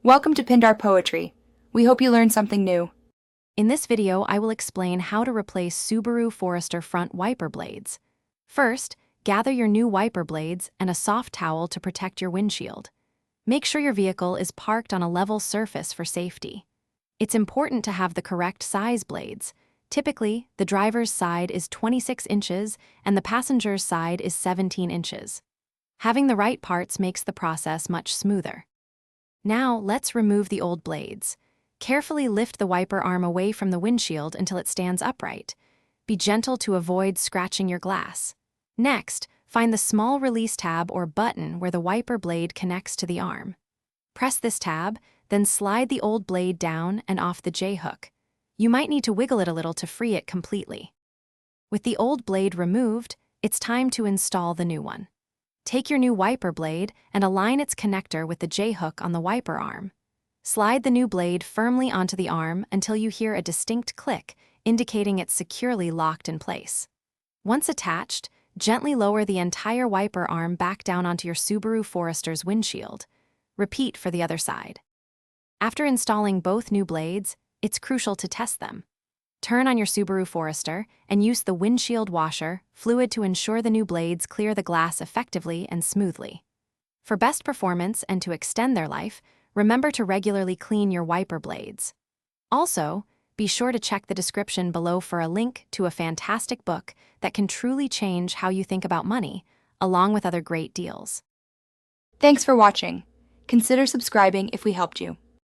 Welcome to Pindar Poetry. We hope you learned something new. In this video, I will explain how to replace Subaru Forester front wiper blades. First, gather your new wiper blades and a soft towel to protect your windshield. Make sure your vehicle is parked on a level surface for safety. It's important to have the correct size blades. Typically, the driver's side is 26 inches and the passenger's side is 17 inches. Having the right parts makes the process much smoother. Now, let's remove the old blades. Carefully lift the wiper arm away from the windshield until it stands upright. Be gentle to avoid scratching your glass. Next, find the small release tab or button where the wiper blade connects to the arm. Press this tab, then slide the old blade down and off the J-hook. You might need to wiggle it a little to free it completely. With the old blade removed, it's time to install the new one. Take your new wiper blade and align its connector with the J-hook on the wiper arm. Slide the new blade firmly onto the arm until you hear a distinct click, indicating it's securely locked in place. Once attached, gently lower the entire wiper arm back down onto your Subaru Forester's windshield. Repeat for the other side. After installing both new blades, it's crucial to test them. Turn on your Subaru Forester and use the windshield washer fluid to ensure the new blades clear the glass effectively and smoothly. For best performance and to extend their life, remember to regularly clean your wiper blades. Also, be sure to check the description below for a link to a fantastic book that can truly change how you think about money, along with other great deals. Thanks for watching. Consider subscribing if we helped you.